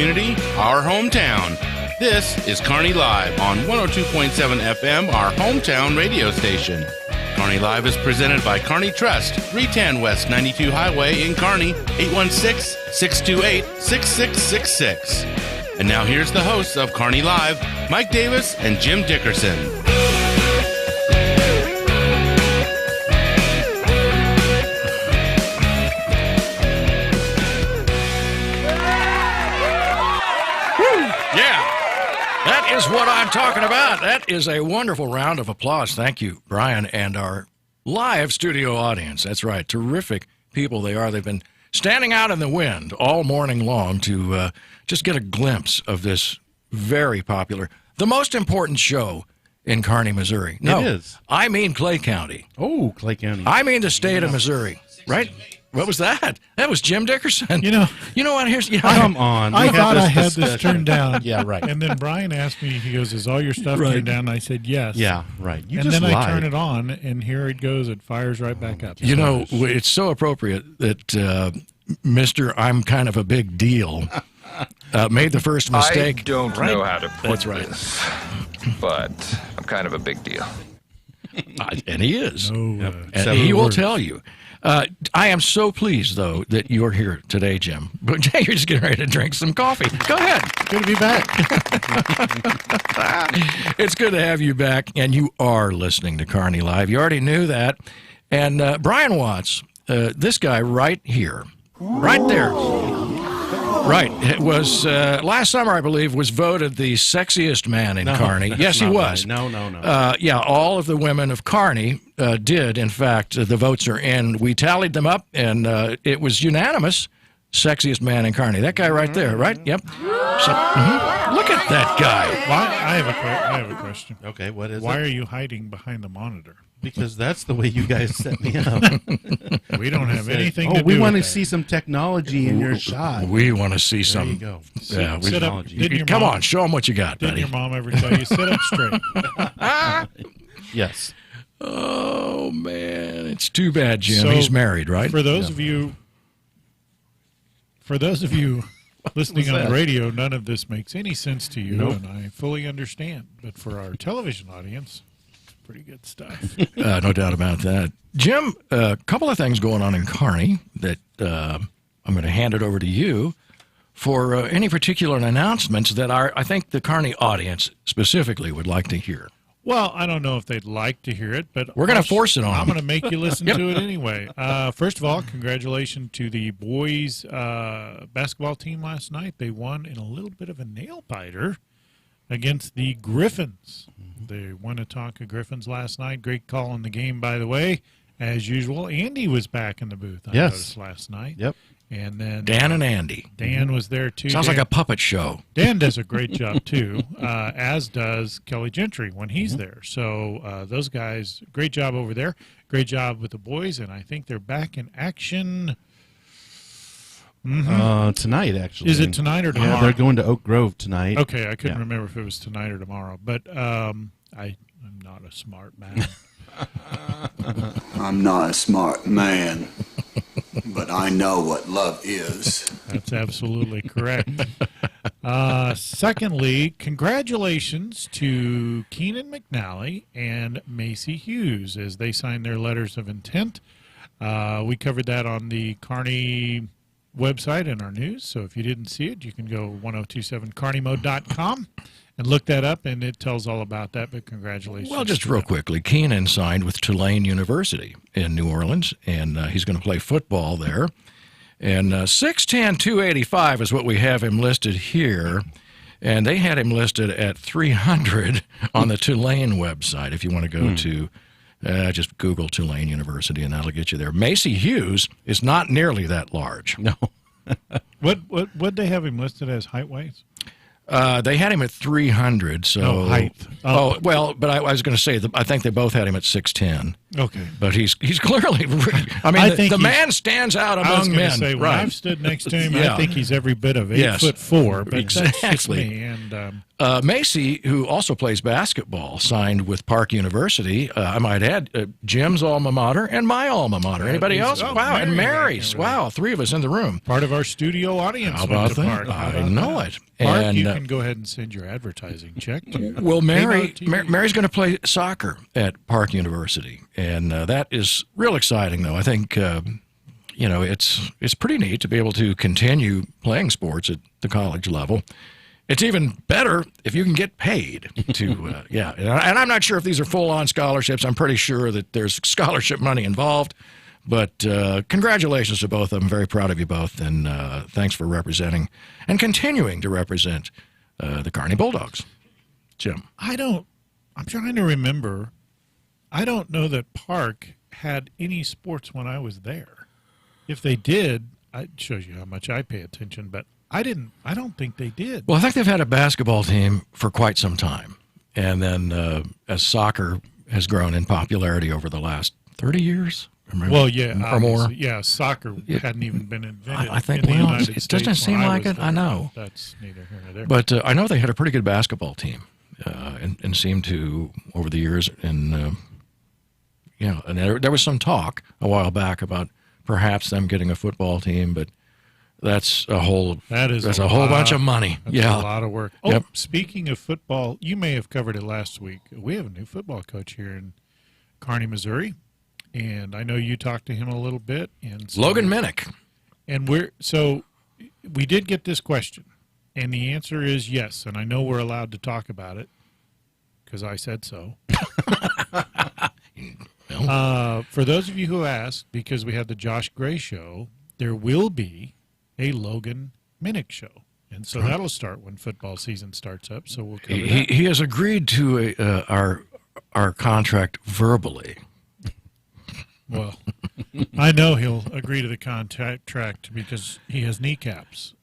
community, our hometown. This is Kearney Live on 102.7 FM, our hometown radio station. Kearney Live is presented by Kearney Trust, 310 West 92 Highway in Kearney, 816-628-6666. And now here's the hosts of Kearney Live, Mike Davis and Jim Dickerson. That is what I'm talking about. That is a wonderful round of applause. Thank you, Brian, and our live studio audience. That's right. Terrific people they are. They've been standing out in the wind all morning long to just get a glimpse of this very popular, the most important show in Kearney, Missouri. No, it is. I mean Clay County. Oh, Clay County. I mean the state of Missouri, right? What was that? That was Jim Dickerson. You know what? Come on. I thought I had this turned down. Yeah, right. And then Brian asked me, he goes, is all your stuff turned down? And I said, yes. Yeah, right. And then I turn it on, and here it goes. It fires right back up. You know, it's so appropriate that Mr. I'm kind of a big deal made the first mistake. I don't know how to put That's this, but I'm kind of a big deal. And he is. No, and he will tell you. I am so pleased, though, that you're here today, Jim. But you're just getting ready to drink some coffee. Go ahead. Good to be back. It's good to have you back, and you are listening to Kearney Live. You already knew that. And Brian Watts, this guy right here, right there, right, it was last summer, I believe, was voted the sexiest man in Kearney. Yes, he was. Right. No. Yeah, all of the women of Kearney did. In fact, the votes are in. We tallied them up, and it was unanimous. Sexiest man in Kearney. That guy right there, right? Yep. So, look at that guy. I have a question. Okay, what is Why it? are you hiding behind the monitor? Because that's the way you guys set me up. We don't have anything to do we want to with that. see some technology in your shot. We want to see There some. you go. Yeah, Sit up. come on, show them what you got, Didn't buddy. your mom ever tell you, sit up straight? Yes. Oh, man. It's too bad, Jim. So, He's married, right? For those of you listening on the radio, none of this makes any sense to you, Nope. and I fully understand. But for our television audience, it's pretty good stuff. No doubt about that. Jim, a couple of things going on in Kearney that I'm going to hand it over to you for any particular announcements that I think the Kearney audience specifically would like to hear. Well, I don't know if they'd like to hear it, but We're going to force it on I'm them. going to make you listen to it anyway. First of all, congratulations to the boys basketball team last night. They won in a little bit of a nail-biter against the Griffins. They won a Tonka Griffins last night. Great call in the game, by the way. As usual, Andy was back in the booth, I noticed last night. Yep. And then Dan and Andy. Dan was there, too. Sounds like a puppet show. Dan does a great job, too, as does Kelly Gentry when he's there. So those guys, great job over there. Great job with the boys, and I think they're back in action. Tonight, actually. Is it tonight or tomorrow? Yeah, they're going to Oak Grove tonight. Okay, I couldn't Yeah. remember if it was tonight or tomorrow. But I'm not a smart man. I'm not a smart man, but I know what love is. That's absolutely correct. Secondly, congratulations to Keenan McNally and Macy Hughes as they signed their letters of intent. We covered that on the Kearney website in our news, so if you didn't see it, you can go 1027kearneymo.com and look that up, and it tells all about that, but congratulations. Well, just to real them. quickly, Keenan signed with Tulane University in New Orleans, and he's going to play football there. And 6'10", 285 is what we have him listed here, and they had him listed at 300 on the Tulane website. If you want to go to, just Google Tulane University, and that'll get you there. Macy Hughes is not nearly that large. No. What they have him listed as height-wise? They had him at 300. So No, height. Oh, well, but I was going to say I think they both had him at 6'10". Okay. But he's clearly. I mean, I the think he's- man stands out I was among going men. to say, when right. I've stood next to him, Yeah. I think he's every bit of 8'4", but that's just Exactly. me. And Macy, who also plays basketball, signed with Park University. I might add, Jim's alma mater and my alma mater. Anybody else? oh, Wow, and Mary. Mary's. Wow, three of us in the room. part of our studio audience. How went about to that? Park. How I about know that? it. Park, And you can go ahead and send your advertising check to. well, KMO-TV. Mary's going to play soccer at Park University, and that is real exciting. Though I think it's pretty neat to be able to continue playing sports at the college level. It's even better if you can get paid to, And I'm not sure if these are full-on scholarships. I'm pretty sure that there's scholarship money involved. But congratulations to both of them. Very proud of you both, and thanks for representing and continuing to represent the Kearney Bulldogs. Jim. I'm trying to remember. I don't know that Park had any sports when I was there. If they did, it shows you how much I pay attention, but I don't think they did. Well, I think they've had a basketball team for quite some time. And then as soccer has grown in popularity over the last 30 years, Well, yeah, or more. obviously, yeah, soccer hadn't even been invented. I think, in the well, United it States doesn't seem when like was it. I there. know. That's neither here nor there. But I know they had a pretty good basketball team and seemed to, over the years, and there was some talk a while back about perhaps them getting a football team, but that's a whole that's a whole bunch of money. That's Yeah. a lot of work. Oh, Yep. Speaking of football, you may have covered it last week. We have a new football coach here in Kearney, Missouri, and I know you talked to him a little bit. And so, Logan Minnick. And we did get this question, and the answer is yes. And I know we're allowed to talk about it because I said so. For those of you who asked, because we had the Josh Gray show, there will be a Logan Minnick show. And so that'll start when football season starts up. So we'll cover that. He has agreed to our contract verbally. Well, I know he'll agree to the contract because he has kneecaps.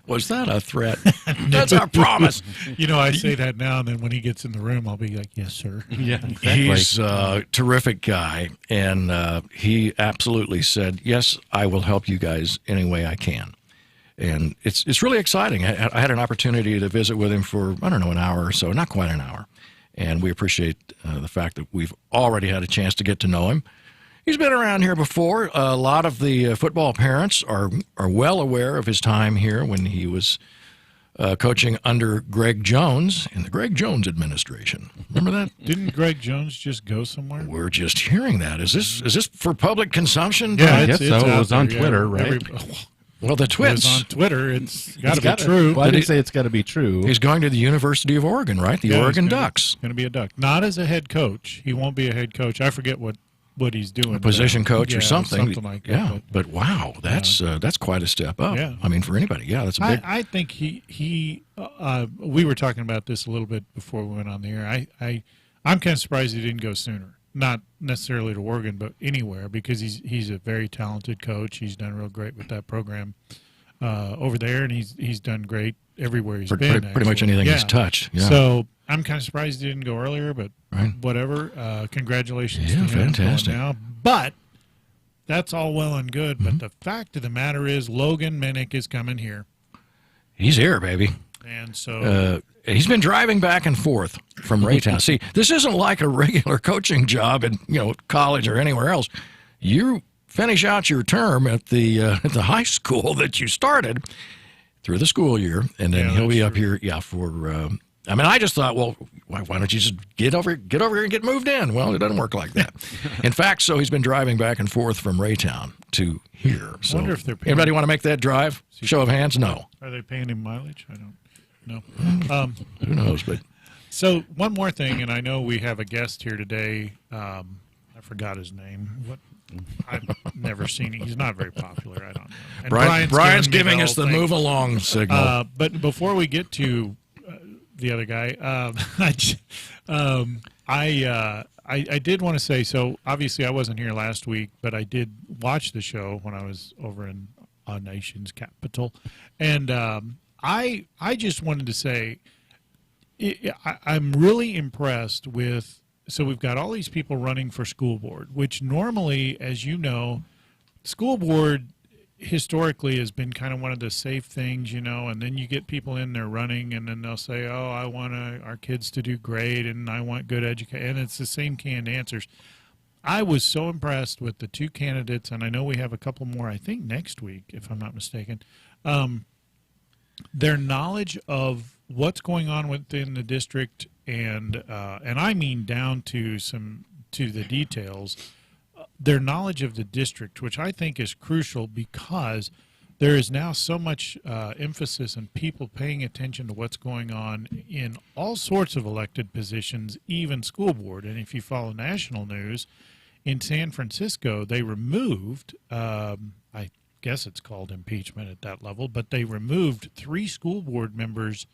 Was that a threat? That's our promise. You know, I say that now, and then when he gets in the room, I'll be like, yes, sir. Yeah, exactly. He's a terrific guy, and he absolutely said, yes, I will help you guys any way I can. And it's really exciting. I had an opportunity to visit with him for, an hour or so, not quite an hour. And we appreciate the fact that we've already had a chance to get to know him. He's been around here before. A lot of the football parents are well aware of his time here when he was coaching under Greg Jones in the Greg Jones administration. Remember that? Didn't Greg Jones just go somewhere? We're just hearing that. Is this for public consumption? Yeah, I Brian? guess so. It out was on there, Twitter, right? Well, the It was Twits. on Twitter. It's got to It's be true. Well, I Did didn't he- say it's got to be true. He's going to the University of Oregon, right? The Yeah, Oregon he's gonna- Ducks. Going to be a Duck. Not as a head coach. He won't be a head coach. I forget what he's doing. A position coach or Yeah, something. Something like that. Yeah, but wow, that's quite a step up. Yeah. I mean, for anybody, yeah, that's a big. I think we were talking about this a little bit before we went on the air. I'm kind of surprised he didn't go sooner. Not necessarily to Oregon, but anywhere, because he's a very talented coach. He's done real great with that program over there, and he's done great everywhere he's been. Pretty much actually. anything Yeah. he's touched. Yeah. So I'm kind of surprised he didn't go earlier, but Right. whatever. Congratulations Yeah, to him going fantastic. now. But that's all well and good. But the fact of the matter is, Logan Minnick is coming here, He's here, baby. and so He's been driving back and forth from Raytown. See, this isn't like a regular coaching job in college or anywhere else. You finish out your term at the high school that you started through the school year, and then Yeah, he'll be that's up here. Yeah, for. I just thought, well, why don't you just get over here and get moved in? Well, it doesn't work like that. In fact, so he's been driving back and forth from Raytown to here. So, wonder if they're paying- anybody want to make that drive? Show of hands, no. are they paying him mileage? I don't know. Who knows? But So one more thing, and I know we have a guest here today. I forgot his name. What? I've never seen him. He's not very popular. I don't know. And Brian's me giving the us whole the thing. move along signal. But before we get to the other guy, I did want to say, so obviously I wasn't here last week, but I did watch the show when I was over in our nation's capital. And I just wanted to say I'm really impressed with, so we've got all these people running for school board, which normally, as you know, school board historically has been kind of one of the safe things, and then you get people in there running and then they'll say, oh, I want our kids to do great and I want good education. And it's the same canned answers. I was so impressed with the two candidates, and I know we have a couple more, I think, next week, if I'm not mistaken. Their knowledge of what's going on within the district, and I mean down to the details, their knowledge of the district, which I think is crucial because there is now so much emphasis on people paying attention to what's going on in all sorts of elected positions, even school board. And if you follow national news, in San Francisco, they removed, I guess it's called impeachment at that level, but they removed 3 school board members.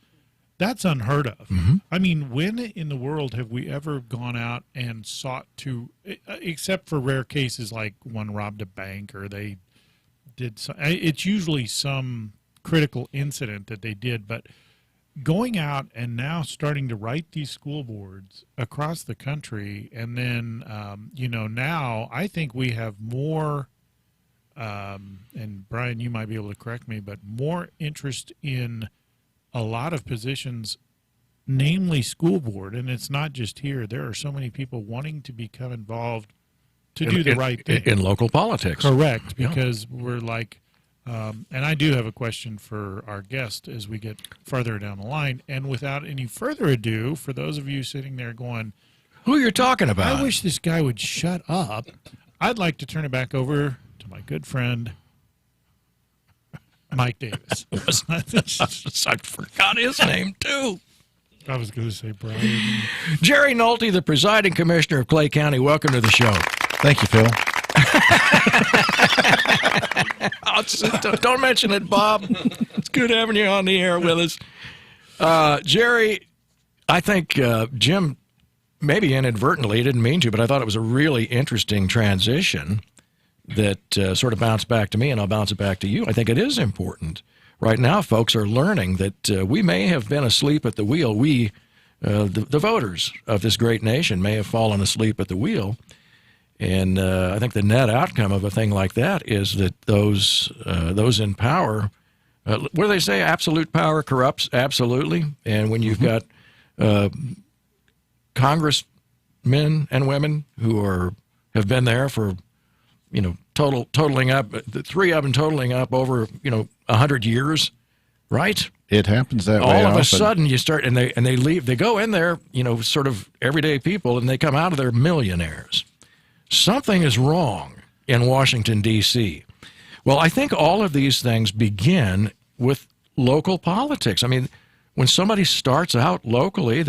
That's unheard of. Mm-hmm. I mean, when in the world have we ever gone out and sought to, except for rare cases like one robbed a bank or they did, it's usually some critical incident that they did, but going out and now starting to write these school boards across the country, and then, now I think we have more, and Brian, you might be able to correct me, but more interest in a lot of positions, namely school board, and it's not just here. There are so many people wanting to become involved to do the right thing. In local politics. Correct, because we're like, and I do have a question for our guest as we get further down the line. And without any further ado, for those of you sitting there going, who you're talking about? I wish this guy would shut up, I'd like to turn it back over to my good friend, Mike Davis. I forgot his name, too. I was going to say Brian. Jerry Nolte, the presiding commissioner of Clay County, welcome to the show. Thank you, Phil. Don't mention it, Bob. It's good having you on the air with us. Jerry, I think Jim, maybe inadvertently, didn't mean to, but I thought it was a really interesting transition that sort of bounced back to me, and I'll bounce it back to you. I think it is important. Right now, folks are learning that we may have been asleep at the wheel. We, the voters of this great nation, may have fallen asleep at the wheel. And I think the net outcome of a thing like that is that those in power, what do they say? Absolute power corrupts absolutely. And when you've got congressmen and women who have been there for, totaling up, the 3 of them totaling up over 100 years, right? It happens that way. All of often. a sudden, you start and they leave. They go in there, sort of everyday people, and they come out of there millionaires. Something is wrong in Washington, D.C. Well, I think all of these things begin with local politics. I mean, when somebody starts out locally,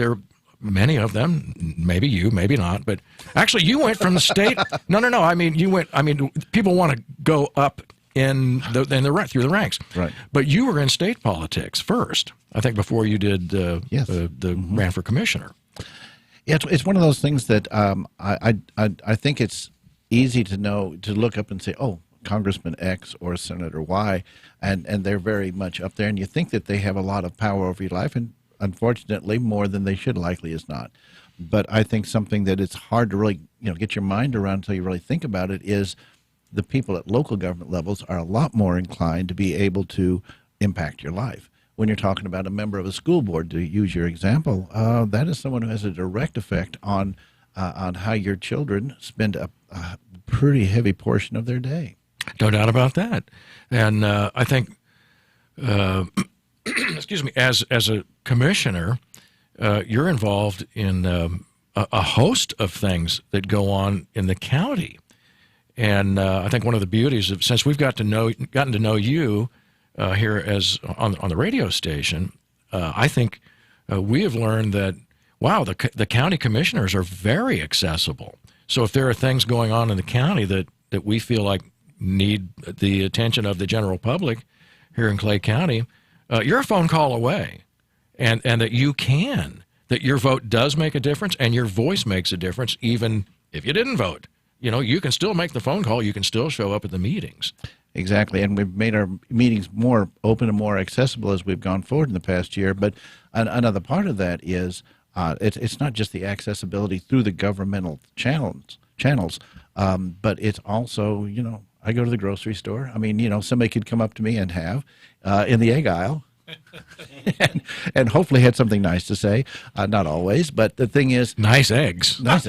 many of them, maybe you, maybe not, but actually you went from the state. No. I mean, people want to go up through the ranks. Right. But you were in state politics first, I think, before you did Yes. ran for commissioner. Yeah, it's one of those things that I think it's easy to look up and say, oh, Congressman X or Senator Y, and they're very much up there, and you think that they have a lot of power over your life, and unfortunately more than they should likely is not. But I think something that it's hard to really get your mind around until you really think about it is the people at local government levels are a lot more inclined to be able to impact your life. When you're talking about a member of a school board, to use your example, that is someone who has a direct effect on how your children spend a pretty heavy portion of their day. No doubt about that. And I think, excuse me, as a commissioner, you're involved in a host of things that go on in the county. And I think one of the beauties of, since we've gotten to know you here as on the radio station, I think we have learned that, wow, the county commissioners are very accessible. So if there are things going on in the county that we feel like need the attention of the general public here in Clay County, you're a phone call away, and that your vote does make a difference, and your voice makes a difference, even if you didn't vote. You can still make the phone call. You can still show up at the meetings. Exactly, and we've made our meetings more open and more accessible as we've gone forward in the past year. But another part of that is it's not just the accessibility through the governmental channels, but it's also, I go to the grocery store. I mean, somebody could come up to me and have in the egg aisle. and hopefully had something nice to say. Not always, but the thing is, Nice eggs. nice.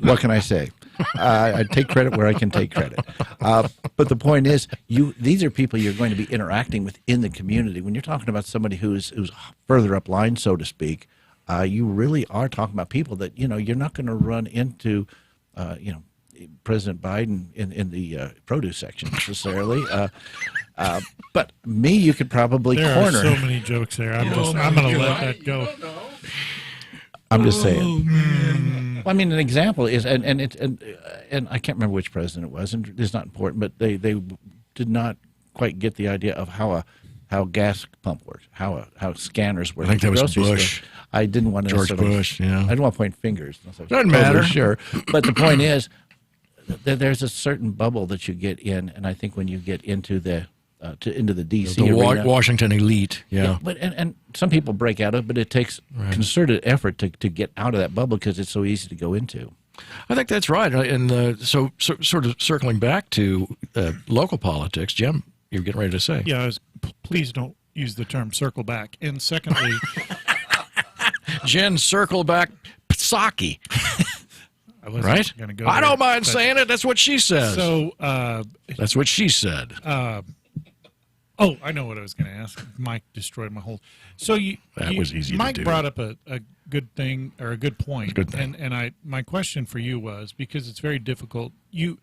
What can I say? I take credit where I can take credit. But the point is, these are people you're going to be interacting with in the community. When you're talking about somebody who's further up line, so to speak, you really are talking about people that you're not going to run into, President Biden in the produce section necessarily. But me, you could probably There corner. are so many jokes there. I'm going to let that go. I'm just saying. Well, I mean, an example is, and I can't remember which president it was, and it's not important, but they did not quite get the idea of how a gas pump works, how scanners work. I think that was Grocery Bush. store. I didn't want to George necessarily- Bush, yeah. I didn't want to point fingers. Doesn't matter. Sure, but the point is, there's a certain bubble that you get in, and I think when you get into the DC The arena, Washington elite, yeah. but and some people break out of it, but it takes concerted effort to get out of that bubble because it's so easy to go into. I think that's right. And so sort of circling back to local politics, Jim, you're getting ready to say. Yeah, please don't use the term circle back. And secondly, Jen, circle back Psaki, I wasn't right? going to go I there, don't mind but- saying it. That's what she says. So, That's what she said. oh, I know what I was going to ask. Mike destroyed my whole. So That was easy to Mike do. brought up a good thing or a good point. Good thing. And my question for you was, because it's very difficult. You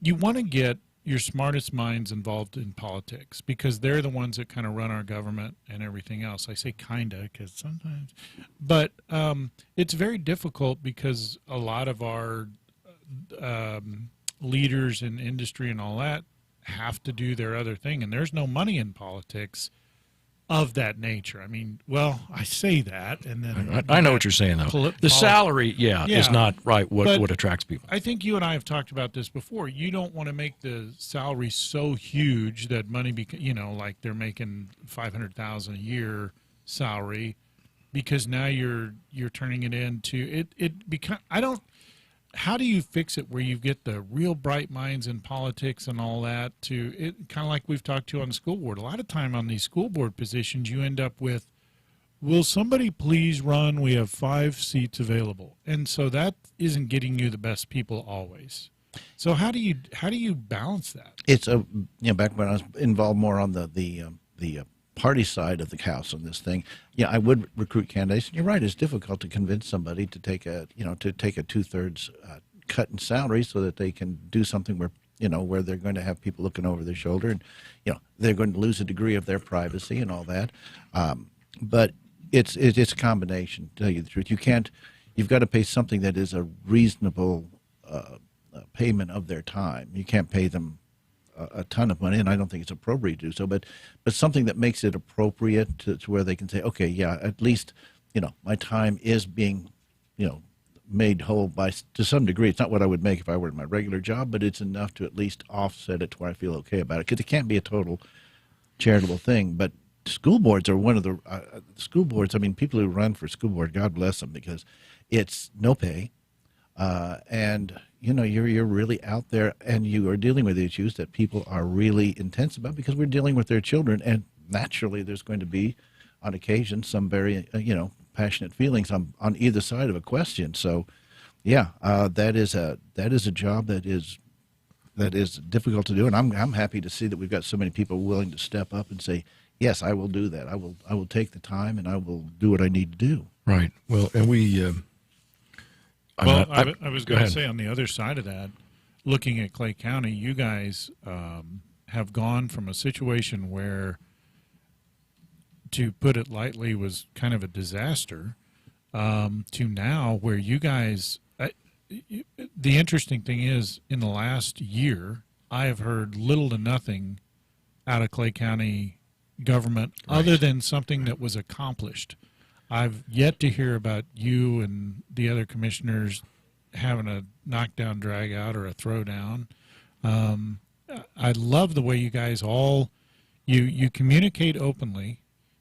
want to get your smartest minds involved in politics because they're the ones that kind of run our government and everything else. I say kinda because sometimes, but it's very difficult because a lot of our leaders in industry and all that have to do their other thing, and there's no money in politics of that nature. I mean, well, I say that, and then I know what you're saying, though. The salary, is Yeah. not right But- what attracts people. I think you and I have talked about this before. You don't want to make the salary so huge that money, like they're making $500,000 a year salary, because now you're turning it into it. How do you fix it where you get the real bright minds in politics and all that to it? Kind of like we've talked to on the school board. A lot of time on these school board positions, you end up with, will somebody please run? We have 5 seats available. And so that isn't getting you the best people always. So how do you balance that? It's back when I was involved more on the party side of the house on this thing. Yeah, I would recruit candidates. And you're right; it's difficult to convince somebody to take a 2/3 cut in salary so that they can do something where they're going to have people looking over their shoulder, and they're going to lose a degree of their privacy and all that. But it's a combination. To tell you the truth, you've got to pay something that is a reasonable payment of their time. You can't pay them a ton of money, and I don't think it's appropriate to do so, but something that makes it appropriate to where they can say, okay, yeah, at least, my time is being, made whole to some degree. It's not what I would make if I were in my regular job, but it's enough to at least offset it to where I feel okay about it, because it can't be a total charitable thing. But school boards are one of the school boards. I mean, people who run for school board, God bless them, because it's no pay, and you're really out there, and you are dealing with issues that people are really intense about, because we're dealing with their children, and naturally there's going to be on occasion some very passionate feelings on either side of a question. So yeah, that is a job that is difficult to do, and I'm happy to see that we've got so many people willing to step up and say, yes, I will do that. I will take the time, and I will do what I need to do. Right. Well, and we. Well, I was go going to ahead. say on the other side of that, looking at Clay County, you guys have gone from a situation where, to put it lightly, was kind of a disaster, to now where you guys. The interesting thing is, in the last year, I have heard little to nothing out of Clay County government other than something that was accomplished. I've yet to hear about you and the other commissioners having a knockdown, drag out, or a throwdown. I love the way you guys all you communicate openly,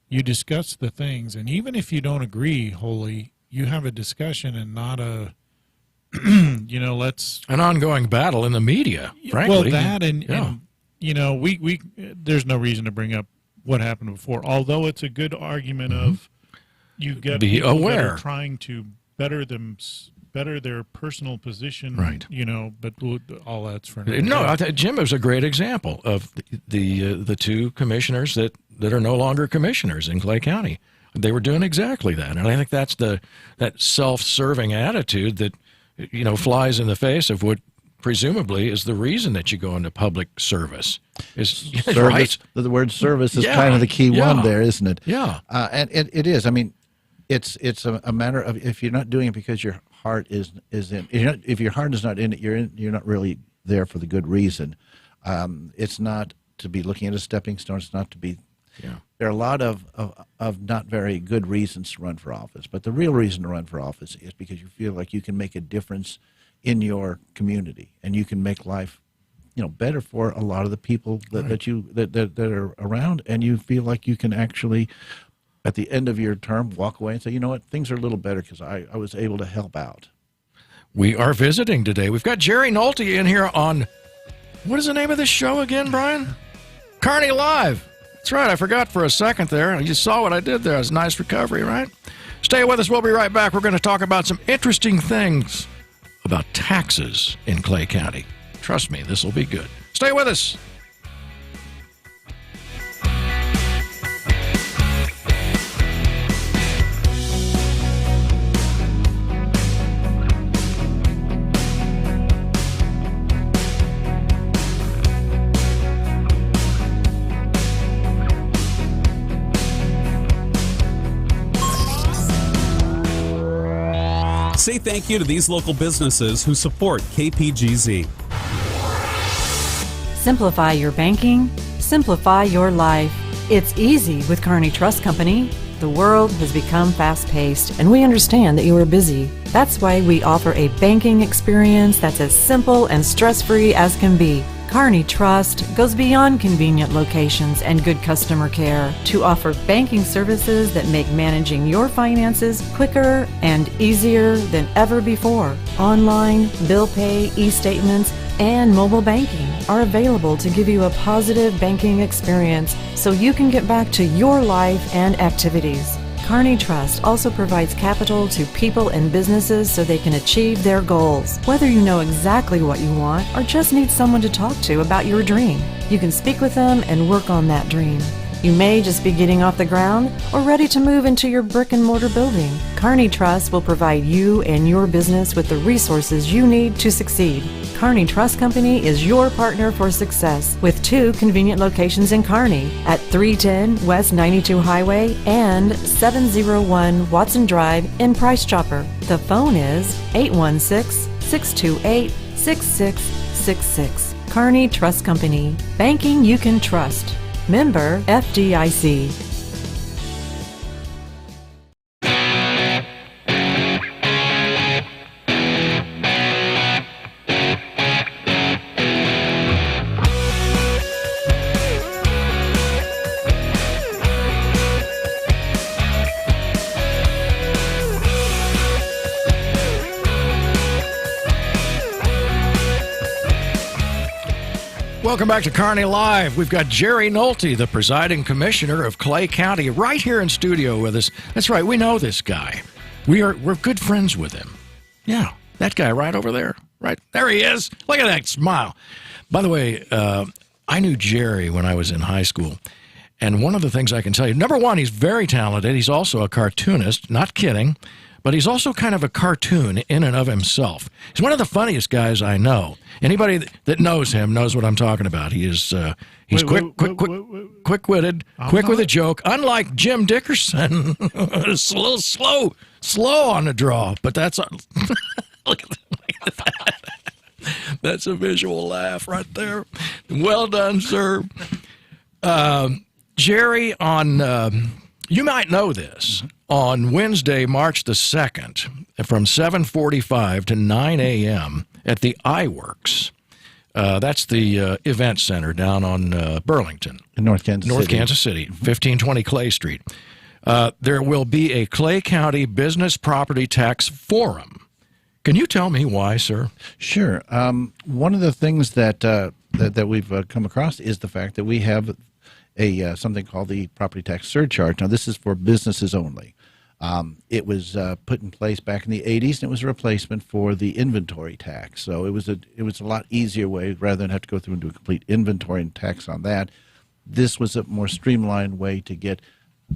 you discuss the things, and even if you don't agree wholly, you have a discussion and not a let's an ongoing battle in the media. Frankly, well that and we there's no reason to bring up what happened before, although it's a good argument of you get be people that aware, are trying to better their personal position, right? But all that's for no. Jim was a great example of the two commissioners that are no longer commissioners in Clay County. They were doing exactly that, and I think that's that self-serving attitude that flies in the face of what presumably is the reason that you go into public service. Is service, right? The word service is kind of the key one there, isn't it? Yeah, and it is. I mean, it's a matter of if you're not doing it because your heart is in. If your heart is not in it, you're not really there for the good reason. It's not to be looking at a stepping stone. It's not to be. Yeah. There are a lot of not very good reasons to run for office, but the real reason to run for office is because you feel like you can make a difference in your community, and you can make life, better for a lot of the people that are around, and you feel like you can actually, at the end of your term, walk away and say, you know what, things are a little better because I was able to help out. We are visiting today. We've got Jerry Nolte in here on, what is the name of this show again, Brian? Kearney Live. That's right. I forgot for a second there. You saw what I did there. It was a nice recovery, right? Stay with us. We'll be right back. We're going to talk about some interesting things about taxes in Clay County. Trust me, this will be good. Stay with us. Say thank you to these local businesses who support KPGZ. Simplify your banking, simplify your life. It's easy with Kearney Trust Company. The world has become fast-paced, and we understand that you are busy. That's why we offer a banking experience that's as simple and stress-free as can be. Kearney Trust goes beyond convenient locations and good customer care to offer banking services that make managing your finances quicker and easier than ever before. Online, bill pay, e-statements, and mobile banking are available to give you a positive banking experience so you can get back to your life and activities. Kearney Trust also provides capital to people and businesses so they can achieve their goals. Whether you know exactly what you want or just need someone to talk to about your dream, you can speak with them and work on that dream. You may just be getting off the ground or ready to move into your brick and mortar building. Kearney Trust will provide you and your business with the resources you need to succeed. Kearney Trust Company is your partner for success with 2 convenient locations in Kearney at 310 West 92 Highway and 701 Watson Drive in Price Chopper. The phone is 816-628-6666. Kearney Trust Company. Banking you can trust. Member FDIC. Welcome back to Kearney Live. We've got Jerry Nolte, the presiding commissioner of Clay County, right here in studio with us. That's right, we know this guy. We're good friends with him. Yeah, that guy right over there. Right there he is. Look at that smile. By the way, I knew Jerry when I was in high school. And one of the things I can tell you, number one, he's very talented. He's also a cartoonist, not kidding. But he's also kind of a cartoon in and of himself. He's one of the funniest guys I know. Anybody that knows him knows what I'm talking about. He's quick-witted, quick with a joke. Unlike Jim Dickerson, it's a little slow on the draw. But that's look at that. That's a visual laugh right there. Well done, sir. Jerry, on you might know this. On Wednesday, March the 2nd, from 7:45 to 9 a.m. at the iWorks, That's the event center down on Burlington. In North Kansas City. Kansas City, 1520 Clay Street. There will be a Clay County Business Property Tax Forum. Can you tell me why, sir? Sure. One of the things that we've come across is the fact that we have a something called the property tax surcharge. Now, this is for businesses only. It was put in place back in the 80s, and it was a replacement for the inventory tax. So it was a lot easier way, rather than have to go through and do a complete inventory and tax on that. This was a more streamlined way to get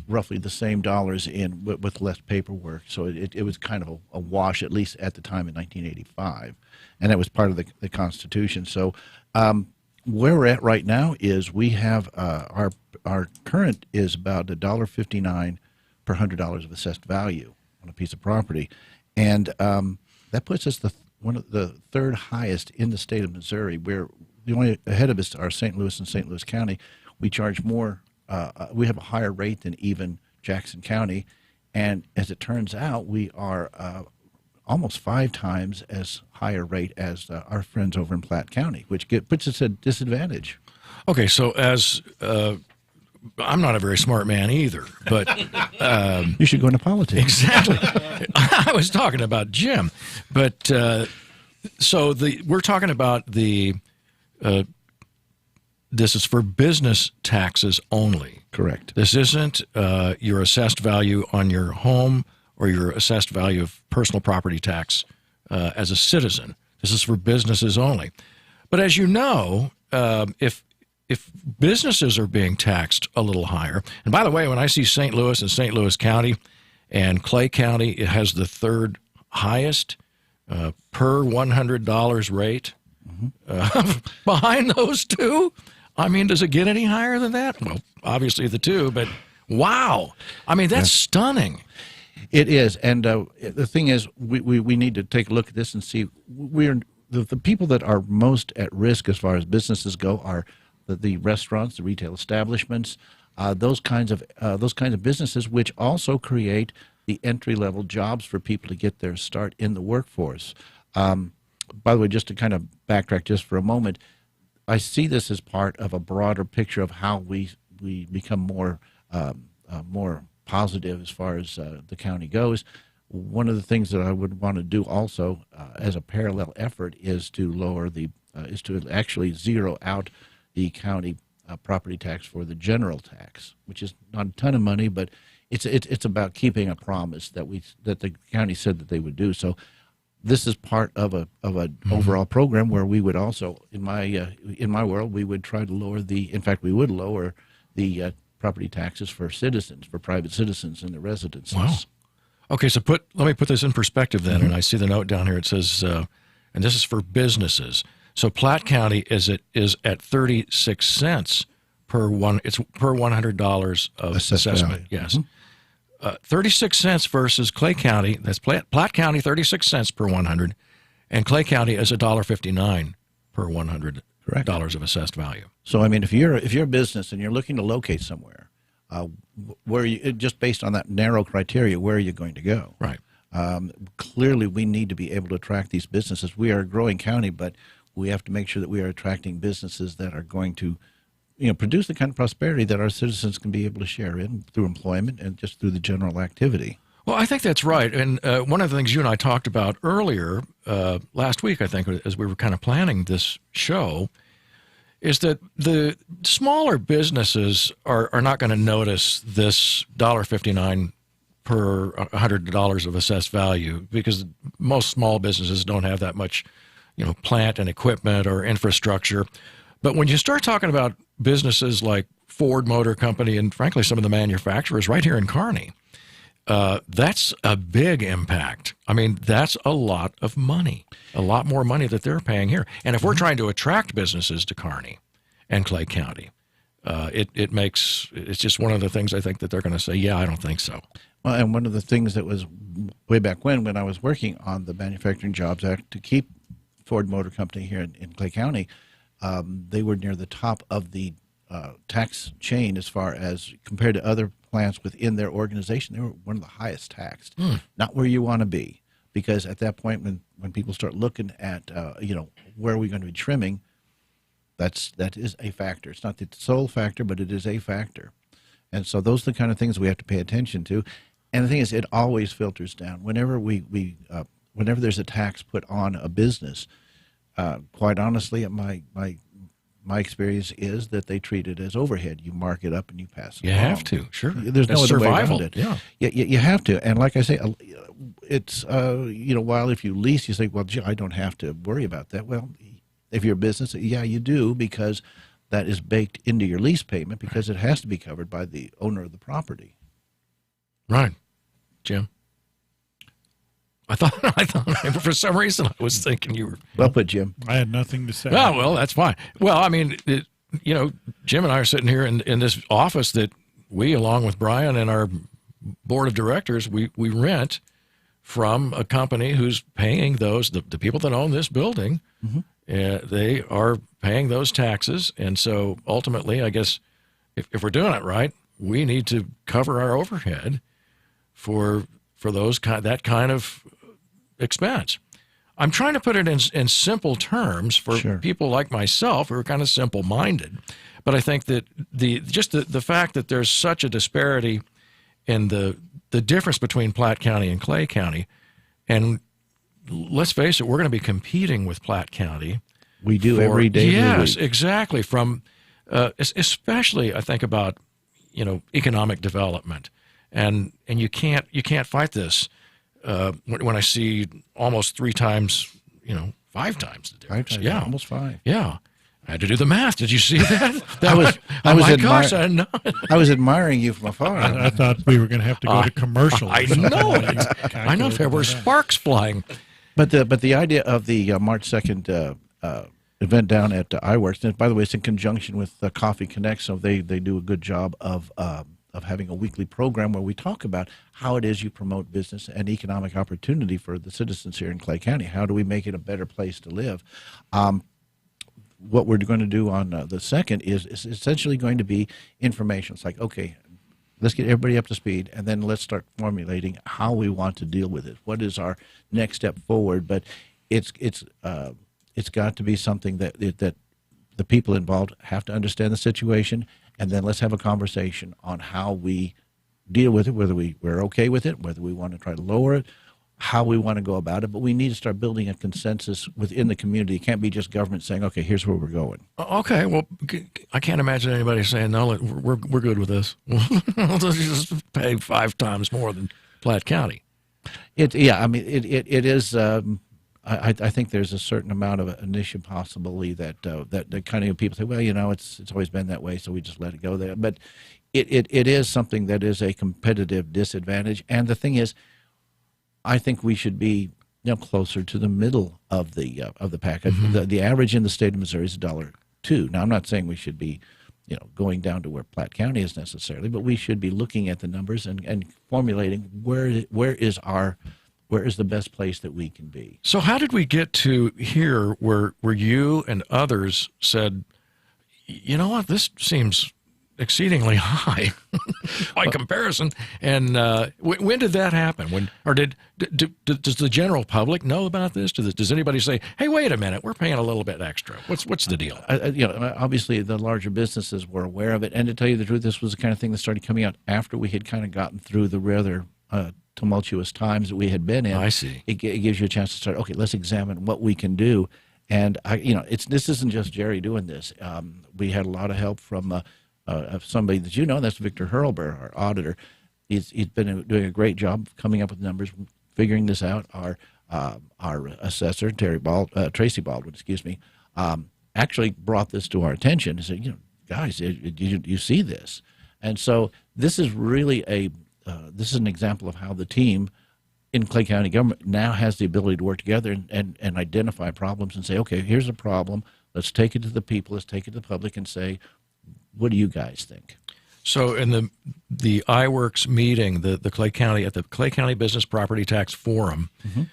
roughly the same dollars in with less paperwork. So it was kind of a wash, at least at the time in 1985, and that was part of the Constitution. So where we're at right now is we have our current is about $1.59 per $100 of assessed value on a piece of property, and that puts us one of the third highest in the state of Missouri. We're the only ahead of us are St. Louis and St. Louis County. We charge more. We have a higher rate than even Jackson County, and as it turns out, we are almost 5 times as higher rate as our friends over in Platte County, which puts us at disadvantage. Okay, so as I'm not a very smart man either, but you should go into politics. Exactly. I was talking about Jim, but so we're talking about the. This is for business taxes only. Correct. This isn't your assessed value on your home or your assessed value of personal property tax as a citizen. This is for businesses only. But as you know, if businesses are being taxed a little higher, and by the way, when I see St. Louis and St. Louis County and Clay County, it has the third highest per $100 rate. Behind those two, I mean, does it get any higher than that? Well, obviously the two, but wow. I mean, that's stunning. It is. And the thing is, we need to take a look at this and see the people that are most at risk as far as businesses go are the restaurants, the retail establishments, those kinds of businesses, which also create the entry-level jobs for people to get their start in the workforce. By the way, just to kind of backtrack just for a moment, I see this as part of a broader picture of how we become more positive as far as the county goes. One of the things that I would want to do also as a parallel effort is to is to actually zero out the county property tax for the general tax, which is not a ton of money, but it's about keeping a promise that the county said that they would do. So this is part of an overall program where we would also, in my world, we would try to lower we would lower the property taxes for citizens, for private citizens and the residences. Wow. Okay, so let me put this in perspective then, and I see the note down here. It says, and this is for businesses. So Platte County is at 36 cents per $100 of assessment. Value. Yes. 36 cents versus Clay County, that's Platte County, 36 cents per 100, and Clay County is $1.59 per $100 of assessed value. So, I mean, if you're a business and you're looking to locate somewhere, where you just based on that narrow criteria, where are you going to go? Right. Clearly, we need to be able to attract these businesses. We are a growing county, but we have to make sure that we are attracting businesses that are going to produce the kind of prosperity that our citizens can be able to share in through employment and just through the general activity. Well, I think that's right. And one of the things you and I talked about earlier last week, I think, as we were kind of planning this show, is that the smaller businesses are not going to notice this $1.59 per $100 of assessed value because most small businesses don't have that much, plant and equipment or infrastructure. But when you start talking about businesses like Ford Motor Company and, frankly, some of the manufacturers right here in Kearney, that's a big impact. I mean, that's a lot of money, a lot more money that they're paying here. And if we're trying to attract businesses to Kearney and Clay County, it's just one of the things I think that they're going to say, yeah, I don't think so. Well, and one of the things that was way back when I was working on the Manufacturing Jobs Act to keep Ford Motor Company here in Clay County, they were near the top of the tax chain as far as compared to other plants within their organization. They were one of the highest taxed. Not where you want to be, because at that point when people start looking at where are we going to be trimming, That is a factor. It's not the sole factor, but it is a factor. And so those are the kind of things we have to pay attention to. And the thing is, it always filters down. Whenever whenever there's a tax put on a business, quite honestly, my experience is that they treat it as overhead. You mark it up and you pass it You along. have to, sure. There's no That's other way survival. around it. Yeah. You have to. And like I say, it's, while if you lease, you say, well, gee, I don't have to worry about that. Well, if you're a business, yeah, you do, because that is baked into your lease payment because it has to be covered by the owner of the property. Right. Jim? I thought for some reason I was thinking you were. Well put, Jim. I had nothing to say. Oh, well, that's fine. Well, I mean, Jim and I are sitting here in this office that we, along with Brian and our board of directors, we rent from a company who's paying those, the people that own this building. Mm-hmm. They are paying those taxes. And so ultimately, I guess, if we're doing it right, we need to cover our overhead for that kind of expense. I'm trying to put it in simple terms for people like myself who are kind of simple-minded. But I think that the fact that there's such a disparity in the difference between Platte County and Clay County, and let's face it, we're going to be competing with Platte County. We do every day. Yes, exactly. From especially, I think about economic development, and you can't fight this. When I see almost 3 times, 5 times the difference. 5 times, yeah, almost 5. Yeah, I had to do the math. Did you see that? I was admiring you from afar. I thought we were going to have to go to commercial. I know. I know there were sparks flying. But the idea of the March 2nd event down at iWorks, and by the way, it's in conjunction with Coffee Connect, so they do a good job of having a weekly program where we talk about how it is you promote business and economic opportunity for the citizens here in Clay County. How do we make it a better place to live? What we're going to do on the 2nd is essentially going to be information. It's like, okay, let's get everybody up to speed, and then let's start formulating how we want to deal with it. What is our next step forward? But it's got to be something that the people involved have to understand the situation, and then let's have a conversation on how we deal with it, whether we're okay with it, whether we want to try to lower it, how we want to go about it. But we need to start building a consensus within the community. It can't be just government saying, okay, here's where we're going. Okay, well, I can't imagine anybody saying, no, we're good with this. We'll just pay 5 times more than Platte County. It is. I think there's a certain amount of initial possibility that kind of people say, well, it's always been that way, so we just let it go there. But it is something that is a competitive disadvantage. And the thing is, I think we should be closer to the middle of the pack. Mm-hmm. The average in the state of Missouri is $1.02. Now, I'm not saying we should be going down to where Platte County is necessarily, but we should be looking at the numbers and formulating where is the best place that we can be. So how did we get to here where you and others said, you know what, this seems exceedingly high by comparison? And when did that happen? Does the general public know about this? Does anybody say, hey, wait a minute, we're paying a little bit extra? What's the deal? Obviously the larger businesses were aware of it. And to tell you the truth, this was the kind of thing that started coming out after we had kind of gotten through the rather tumultuous times that we had been in. I see. It gives you a chance to start, okay, let's examine what we can do. And, this isn't just Jerry doing this. We had a lot of help from somebody that that's Victor Hurlber, our auditor. He's been doing a great job coming up with numbers, figuring this out. Our assessor, Tracy Baldwin, actually brought this to our attention and said, guys, you see this. And so this is really this is an example of how the team in Clay County government now has the ability to work together and identify problems and say, okay, here's a problem. Let's take it to the people. Let's take it to the public and say, what do you guys think? So in the iWorks meeting, at the Clay County Business Property Tax Forum, mm-hmm.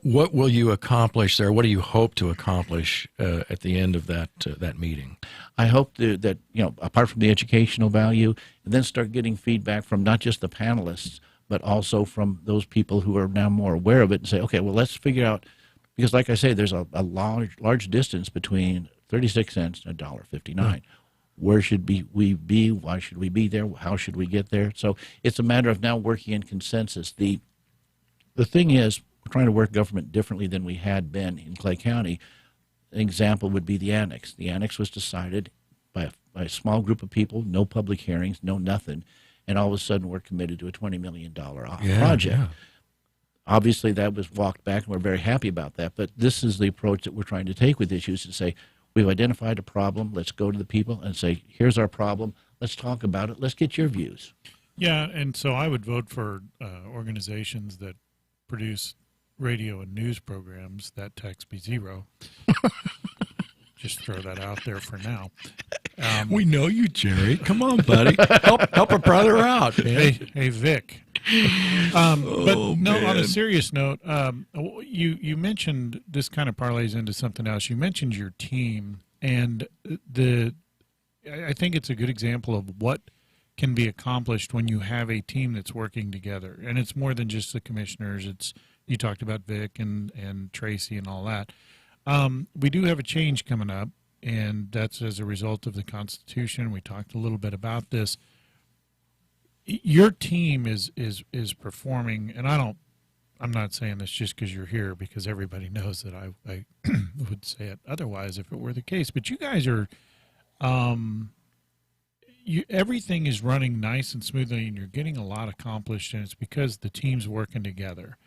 What will you accomplish there? What do you hope to accomplish at the end of that meeting? I hope that apart from the educational value, and then start getting feedback from not just the panelists, but also from those people who are now more aware of it and say, okay, well, let's figure out, because like I say, there's a large distance between 36 cents, $1.59. Where should we be? Why should we be there? How should we get there? So it's a matter of now working in consensus. The thing is, we're trying to work government differently than we had been in Clay County. An example would be the annex. The annex was decided by a small group of people, no public hearings, no nothing, and all of a sudden we're committed to a $20 million project. Yeah. Obviously, that was walked back, and we're very happy about that. But this is the approach that we're trying to take with issues to say, we've identified a problem. Let's go to the people and say, here's our problem. Let's talk about it. Let's get your views. Yeah, and so I would vote for organizations that produce radio and news programs. That tax be zero. Just throw that out there for now. We know you, Jerry. Come on, buddy. help a brother out. Man. Hey, Vic. On a serious note, you mentioned this kind of parlays into something else. You mentioned your team, and I think it's a good example of what can be accomplished when you have a team that's working together. And it's more than just the commissioners. You talked about Vic and Tracy and all that. We do have a change coming up, and that's as a result of the Constitution. We talked a little bit about this. Your team is performing, and I'm not saying this just because you're here, because everybody knows that I would say it otherwise if it were the case. But you guys are, everything is running nice and smoothly, and you're getting a lot accomplished, and it's because the team's working together.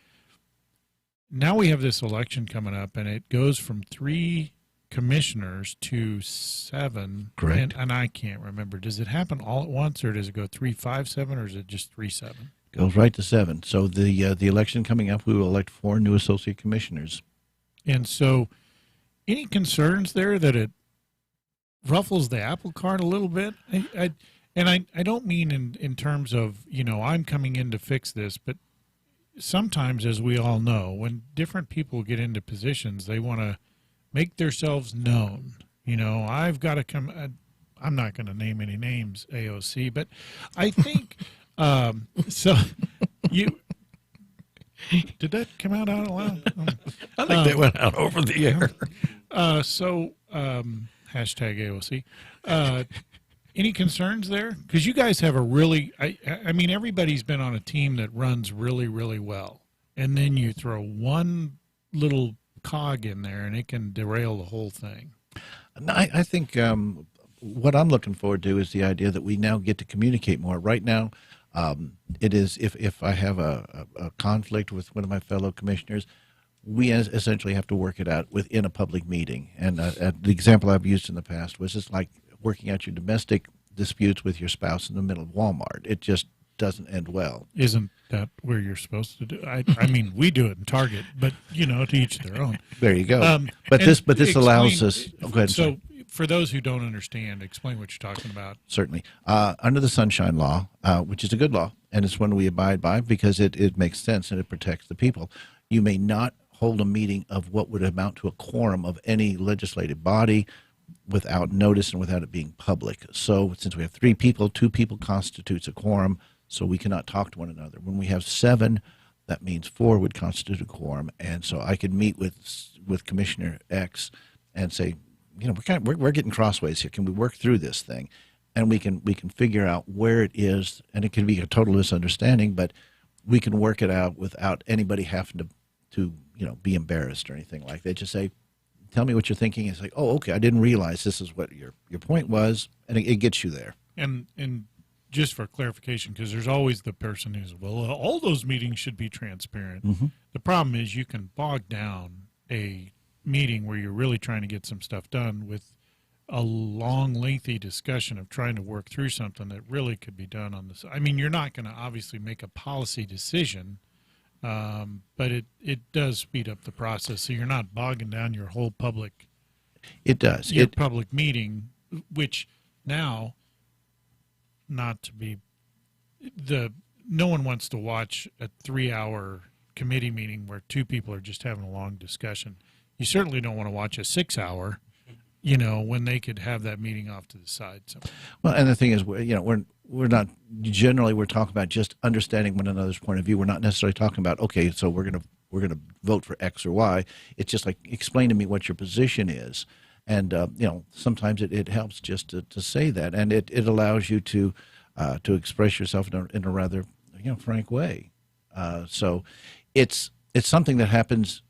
Now we have this election coming up, and it goes from 3 commissioners to 7. Correct. And I can't remember. Does it happen all at once, or does it go 3, 5, 7, or is it just 3, 7? Goes right to 7. So the election coming up, we will elect 4 new associate commissioners. And so, any concerns there that it ruffles the apple cart a little bit? I don't mean in terms of, I'm coming in to fix this, but sometimes, as we all know, when different people get into positions, they want to make themselves known. I've got to come. I'm not going to name any names, AOC, but I think so. You did that come out loud? I think that went out over the air. Hashtag AOC. Any concerns there? Because you guys have a really, I mean, everybody's been on a team that runs really, really well. And then you throw one little cog in there, and it can derail the whole thing. I think what I'm looking forward to is the idea that we now get to communicate more. Right now, it is if I have a conflict with one of my fellow commissioners, we essentially have to work it out within a public meeting. And the example I've used in the past was just like working out your domestic disputes with your spouse in the middle of Walmart. It just doesn't end well. Isn't that where you're supposed to do? I mean, we do it in Target, but to each their own. There you go. But this allows us. Oh, go ahead. So, for those who don't understand, explain what you're talking about. Certainly, under the Sunshine Law, which is a good law, and it's one we abide by because it makes sense and it protects the people. You may not hold a meeting of what would amount to a quorum of any legislative body without notice and without it being public. So since we have 3 people, 2 people constitutes a quorum, so we cannot talk to one another. When we have 7, that means 4 would constitute a quorum. And so I could meet with Commissioner X and say, we're getting crossways here. Can we work through this thing? And we can figure out where it is, and it can be a total misunderstanding, but we can work it out without anybody having to be embarrassed or anything like that. Just say, tell me what you're thinking. It's like, oh, okay, I didn't realize this is what your point was, and it gets you there. And just for clarification, because there's always the person who's, all those meetings should be transparent. Mm-hmm. The problem is you can bog down a meeting where you're really trying to get some stuff done with a long, lengthy discussion of trying to work through something that really could be done on this. I mean, you're not going to obviously make a policy decision, but it does speed up the process, so you're not bogging down your whole public. It does. Your public meeting, which now, not to be no one wants to watch a 3-hour committee meeting where 2 people are just having a long discussion. You certainly don't want to watch a 6-hour, when they could have that meeting off to the side. So. Well, and the thing is, we're not generally, we're talking about just understanding one another's point of view. We're not necessarily talking about, okay, so we're gonna vote for X or Y. It's just like, explain to me what your position is, And sometimes it helps just to say that, and it allows you to express yourself in a rather frank way. So it's something that happens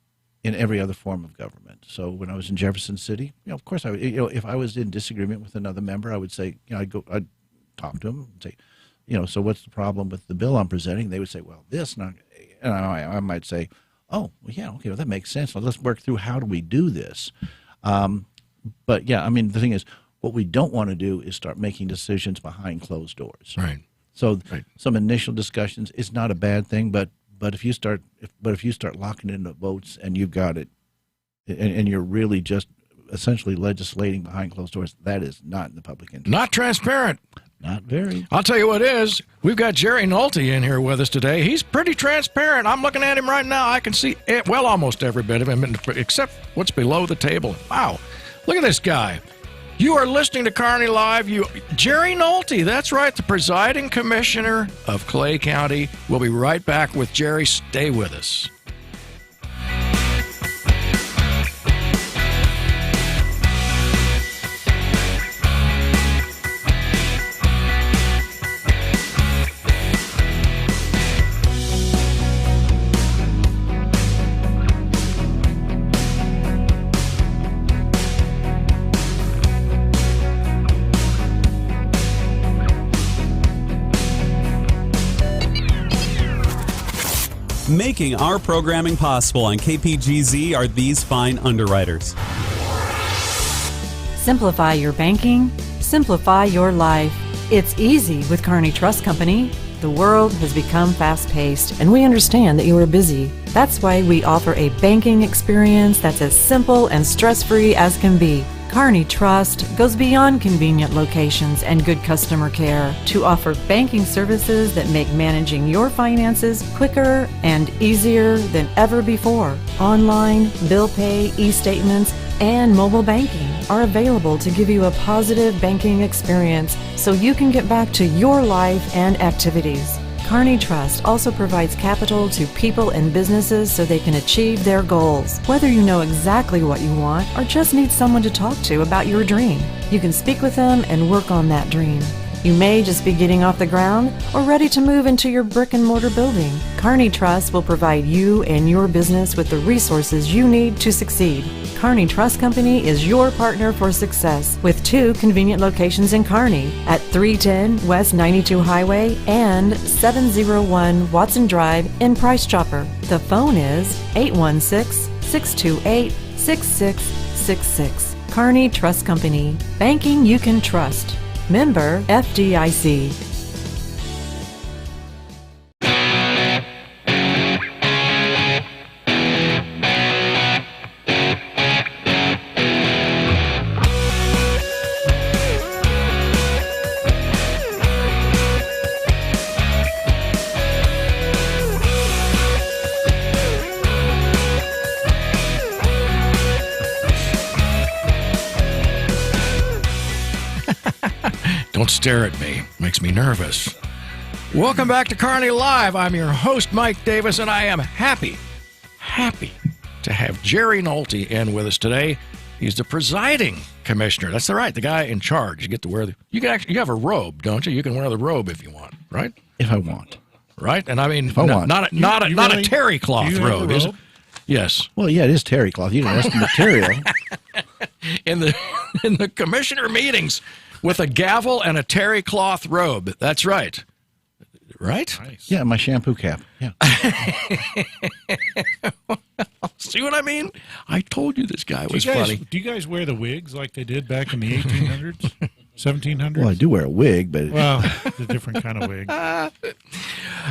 in every other form of government. So when I was in Jefferson City, of course, if I was in disagreement with another member, I would say, I'd talk to them and say, so what's the problem with the bill I'm presenting? They would say, well, this, and I might say, oh, well, yeah, okay, well, that makes sense. Well, let's work through how do we do this. But yeah, I mean, the thing is, what we don't want to do is start making decisions behind closed doors. Right. So some initial discussions is not a bad thing, but if you start locking in the votes and you've got it, and you're really just essentially legislating behind closed doors, that is not in the public interest. Not transparent. Not very. I'll tell you what is. We've got Jerry Nolte in here with us today. He's pretty transparent. I'm looking at him right now. I can see almost every bit of him, except what's below the table. Wow. Look at this guy. You are listening to Kearney Live. Jerry Nolte, that's right, the presiding commissioner of Clay County. We'll be right back with Jerry. Stay with us. Making our programming possible on KPGZ are these fine underwriters. Simplify your banking, simplify your life. It's easy with Kearney Trust Company. The world has become fast-paced, and we understand that you are busy. That's why we offer a banking experience that's as simple and stress-free as can be. Kearney Trust goes beyond convenient locations and good customer care to offer banking services that make managing your finances quicker and easier than ever before. Online, bill pay, e-statements, and mobile banking are available to give you a positive banking experience so you can get back to your life and activities. Kearney Trust also provides capital to people and businesses so they can achieve their goals. Whether you know exactly what you want or just need someone to talk to about your dream, you can speak with them and work on that dream. You may just be getting off the ground or ready to move into your brick and mortar building. Kearney Trust will provide you and your business with the resources you need to succeed. Kearney Trust Company is your partner for success with 2 convenient locations in Kearney at 310 West 92 Highway and 701 Watson Drive in Price Chopper. The phone is 816-628-6666. Kearney Trust Company. Banking you can trust. Member FDIC. Don't stare at me. Makes me nervous. Welcome back to Kearney Live. I'm your host, Mike Davis, and I am happy to have Jerry Nolte in with us today. He's the presiding commissioner. That's right, the guy in charge. You get to wear you have a robe, don't you? You can wear the robe if you want, right? If I want. Right? And I mean, if I want. Not a terry cloth robe, is it? Yes. Well, yeah, it is terry cloth. You can ask the material. In the commissioner meetings, with a gavel and a terry cloth robe. That's right. Right? Nice. Yeah, my shampoo cap. Yeah. See what I mean? I told you this guy was funny. Do you guys wear the wigs like they did back in the 1800s, 1700s? Well, I do wear a wig, but it's a different kind of wig.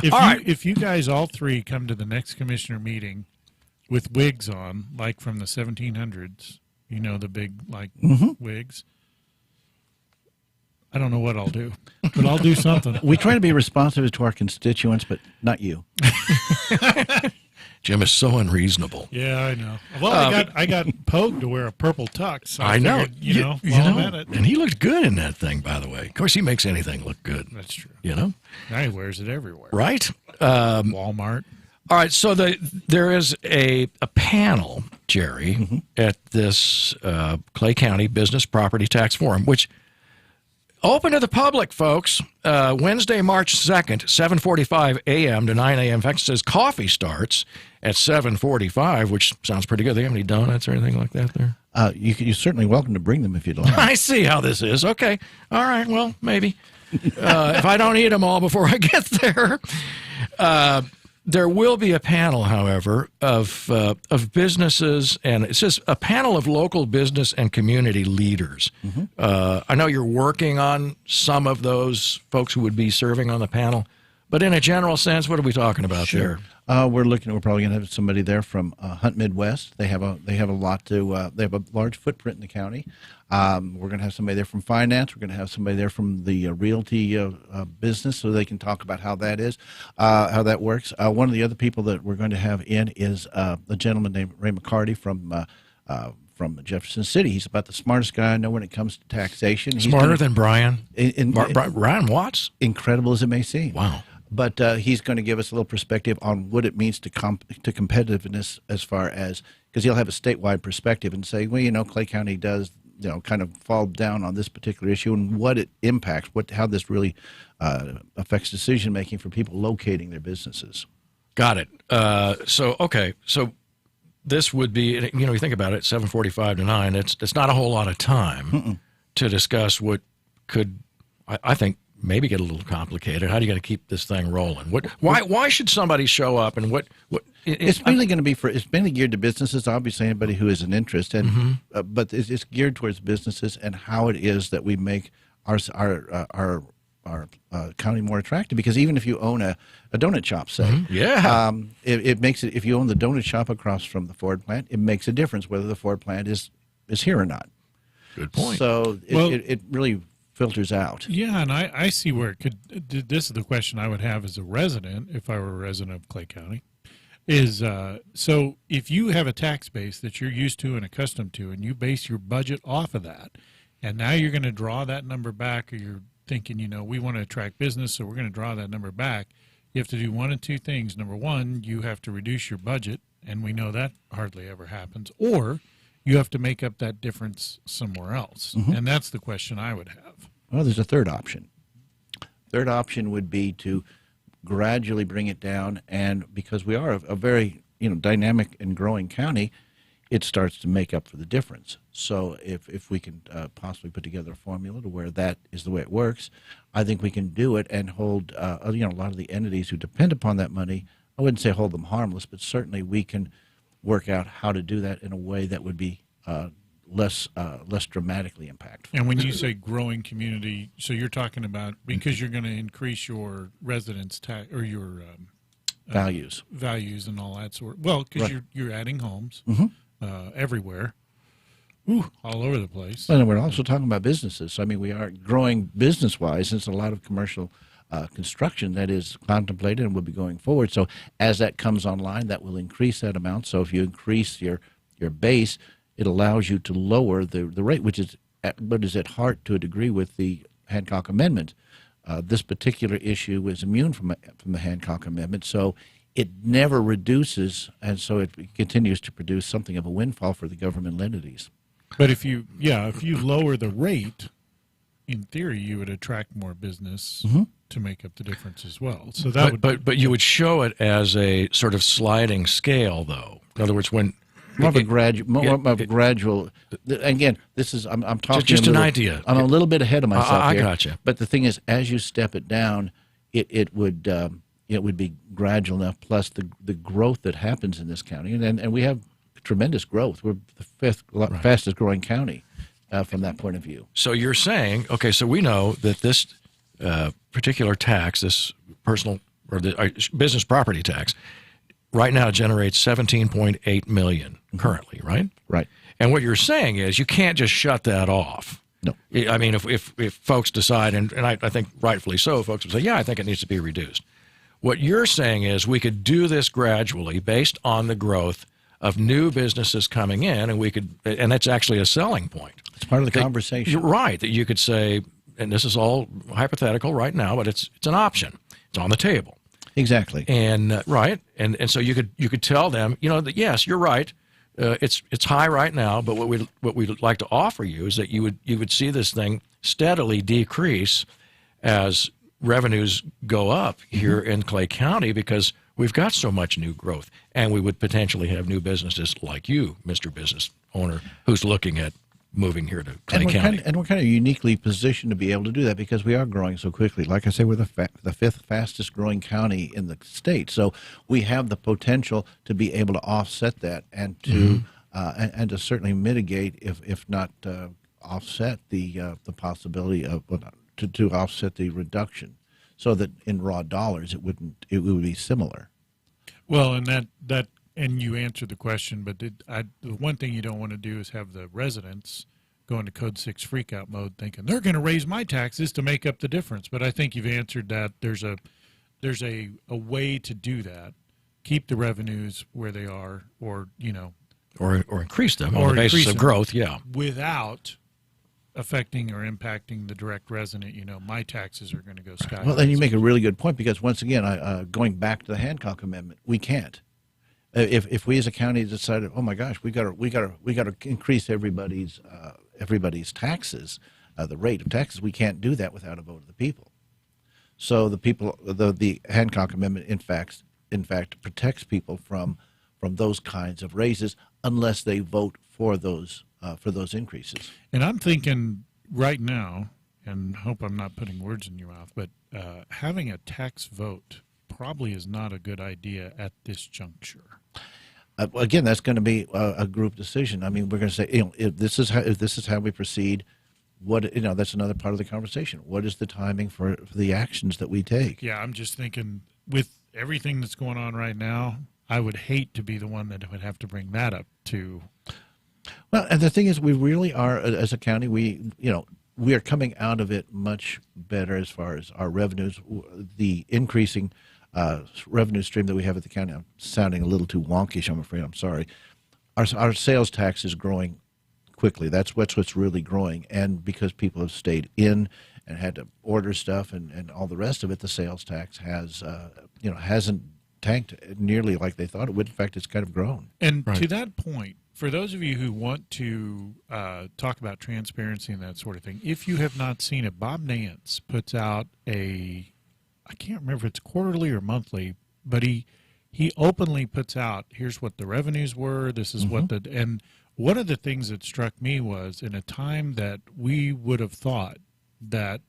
If you guys all 3 come to the next commissioner meeting with wigs on, like from the 1700s, the big wigs. I don't know what I'll do, but I'll do something. We try to be responsive to our constituents, but not you. Jim is so unreasonable. Yeah, I know. Well, I got Pogue to wear a purple tux. So I know. Figured, I'm at it. And he looked good in that thing, by the way. Of course, he makes anything look good. That's true. Now he wears it everywhere. Right? Walmart. All right, so there is a panel Jerry, at this Clay County Business Property Tax Forum, which open to the public, folks. Wednesday, March 2nd, 7:45 a.m. to 9 a.m. In fact, it says coffee starts at 7:45, which sounds pretty good. They have any donuts or anything like that there? You're certainly welcome to bring them if you'd like. I see how this is. Okay. All right. Well, maybe. If I don't eat them all before I get there. There will be a panel, however, of businesses, and it says a panel of local business and community leaders. I know you're working on some of those folks who would be serving on the panel, but in a general sense, what are we talking about there? We're probably going to have somebody there from Hunt Midwest. They have a lot to. They have a large footprint in the county. We're going to have somebody there from finance. We're going to have somebody there from the realty business, so they can talk about how that is, how that works. One of the other people that we're going to have in is a gentleman named Ray McCarty from Jefferson City. He's about the smartest guy I know when it comes to taxation. Smarter than Brian? Brian Watts? Incredible as it may seem. Wow. But he's going to give us a little perspective on what it means to competitiveness, as far as, because he'll have a statewide perspective and say, well, Clay County does, kind of fall down on this particular issue and what it impacts, how this really affects decision making for people locating their businesses. Got it. So this would be, you think about it, 7:45 to 9. It's not a whole lot of time to discuss what could, I think, maybe get a little complicated. How are you going to keep this thing rolling? Why should somebody show up, and what? It's mainly going to be it's mainly geared to businesses. Obviously, anybody who has an interest, and but it's geared towards businesses and how it is that we make our county more attractive. Because even if you own a donut shop, say, it makes it. If you own the donut shop across from the Ford plant, it makes a difference whether the Ford plant is here or not. Good point. So it really filters out. Yeah, and I see where it could. This is the question I would have as a resident, if I were a resident of Clay County, is so if you have a tax base that you're used to and accustomed to, and you base your budget off of that, and now you're going to draw that number back, or you're thinking, we want to attract business, so we're going to draw that number back, you have to do one of two things. Number one, you have to reduce your budget, and we know that hardly ever happens, or you have to make up that difference somewhere else. And that's the question I would have. Well, there's a third option. Third option would be to gradually bring it down, and because we are a very dynamic and growing county, it starts to make up for the difference. So if we can possibly put together a formula to where that is the way it works, I think we can do it and hold a lot of the entities who depend upon that money. I wouldn't say hold them harmless, but certainly we can work out how to do that in a way that would be less dramatically impactful. And when you say growing community, so you're talking about because you're going to increase your residence tax or your values and all that sort. Well, because you're adding homes everywhere, all over the place. And we're also talking about businesses. So, I mean, we are growing business-wise. There's a lot of commercial construction that is contemplated and will be going forward. So as that comes online, that will increase that amount. So if you increase your base, it allows you to lower the rate, which is at heart to a degree with the Hancock Amendment. This particular issue is immune from the Hancock Amendment, so it never reduces, and so it continues to produce something of a windfall for the government entities. But if you lower the rate, in theory, you would attract more business to make up the difference as well. So that but you would show it as a sort of sliding scale, though. In other words, when more of a gradual. Again, this is I'm talking just an idea. I'm a little bit ahead of myself I here. gotcha. But the thing is, as you step it down, it would be gradual enough. Plus the growth that happens in this county, and we have tremendous growth. We're the fifth fastest growing county from that point of view. So you're saying, okay, so we know that this particular tax, this personal or the business property tax, right now generates $17.8 million currently, right? Right. And what you're saying is you can't just shut that off. No. I mean, if folks decide, and I think rightfully so, folks would say, yeah, I think it needs to be reduced. What you're saying is we could do this gradually based on the growth of new businesses coming in, and that's actually a selling point. It's part of the conversation. You're right, that you could say, and this is all hypothetical right now, but it's an option. It's on the table. Exactly. And right, and so you could tell them, that yes, you're right. it's high right now, but what we'd like to offer you is that you would see this thing steadily decrease as revenues go up here in Clay County, because we've got so much new growth, and we would potentially have new businesses like you, Mr. Business Owner, who's looking at moving here to Clay County. And we're kind of uniquely positioned to be able to do that because we are growing so quickly. Like I say, we're the fifth fastest growing county in the state, so we have the potential to be able to offset that and to and to certainly mitigate, if not offset the possibility of to offset the reduction, so that in raw dollars it would be similar. Well, and that and you answered the question, but the one thing you don't want to do is have the residents go into Code 6 freakout mode, thinking they're going to raise my taxes to make up the difference. But I think you've answered that. There's a way to do that. Keep the revenues where they are, or increase them on the basis of growth, without affecting or impacting the direct resident. My taxes are going to go sky high. Well, and you make a really good point, because once again, going back to the Hancock Amendment, we can't. If we as a county decided, oh my gosh, we got to increase everybody's taxes, the rate of taxes, we can't do that without a vote of the people. So the Hancock Amendment, in fact, protects people from those kinds of raises unless they vote for those increases. And I'm thinking right now, and hope I'm not putting words in your mouth, but having a tax vote probably is not a good idea at this juncture. Again, that's going to be a group decision. I mean, we're going to say, if this is how we proceed, that's another part of the conversation. What is the timing for the actions that we take? Yeah, I'm just thinking, with everything that's going on right now, I would hate to be the one that would have to bring that up to. Well, and the thing is, we really are, as a county, we are coming out of it much better as far as our revenues, the increasing revenue stream that we have at the county. I'm sounding a little too wonkish, I'm afraid. I'm sorry. Our sales tax is growing quickly. That's what's really growing. And because people have stayed in and had to order stuff and all the rest of it, the sales tax hasn't tanked nearly like they thought it would. In fact, it's kind of grown. And to that point, for those of you who want to talk about transparency and that sort of thing, if you have not seen it, Bob Nance puts out I can't remember if it's quarterly or monthly, but he openly puts out, here's what the revenues were, this is what and one of the things that struck me was, in a time that we would have thought that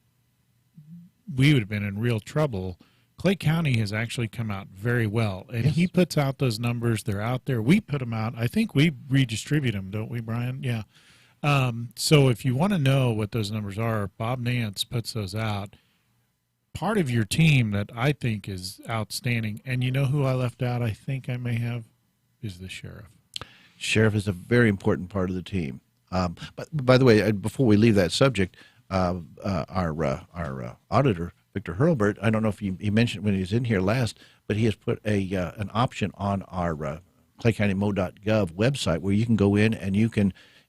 we would have been in real trouble, Clay County has actually come out very well. And he puts out those numbers. They're out there. We put them out. I think we redistribute them, don't we, Brian? Yeah. So if you want to know what those numbers are, Bob Nance puts those out. Part of your team that I think is outstanding, and you know who I left out, I think I may have, is the sheriff. Sheriff is a very important part of the team. But by the way, before we leave that subject, our auditor, Victor Hurlbert, I don't know if he mentioned when he was in here last, but he has put an option on our claycountymo.gov website where you can go in and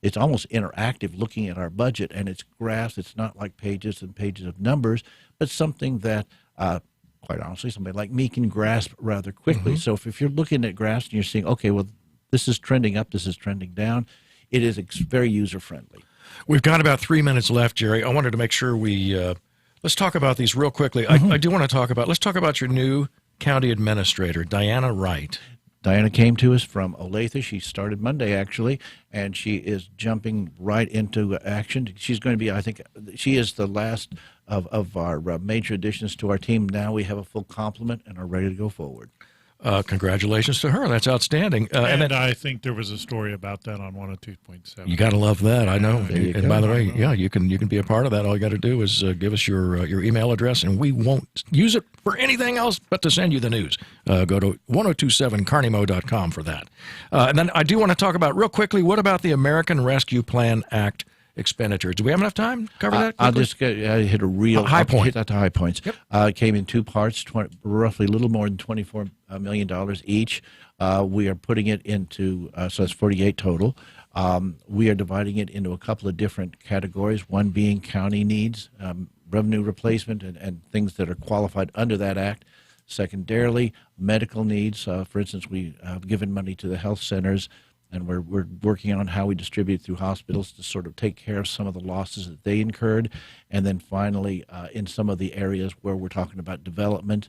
it's almost interactive, looking at our budget, and it's graphs. It's not like pages and pages of numbers, but something that, quite honestly, somebody like me can grasp rather quickly. So if you're looking at graphs and you're seeing, okay, well, this is trending up, this is trending down, it is very user-friendly. We've got about 3 minutes left, Jerry. I wanted to make sure let's talk about these real quickly. I do want to let's talk about your new county administrator, Diana Wright. Diana came to us from Olathe. She started Monday, actually, and she is jumping right into action. She's going to be, I think, she is the last of our major additions to our team. Now we have a full complement and are ready to go forward. Congratulations to her. That's outstanding. And then, I think there was a story about that on 102.7. You got to love that. I know. And by the way, you can be a part of that. All you got to do is give us your email address, and we won't use it for anything else but to send you the news. Go to 1027carneymo.com for that. And then I do want to talk about real quickly, what about the American Rescue Plan Act expenditures? Do we have enough time to cover that quickly? I'll just hit a real high point. Hit that to high points. Yep. It came in two parts, roughly a little more than $24 million each. We are putting it into, so that's 48 total. We are dividing it into a couple of different categories, one being county needs, revenue replacement, and things that are qualified under that act. Secondarily, medical needs. For instance, we have given money to the health centers and we're working on how we distribute through hospitals to sort of take care of some of the losses that they incurred. And then finally, in some of the areas where we're talking about development,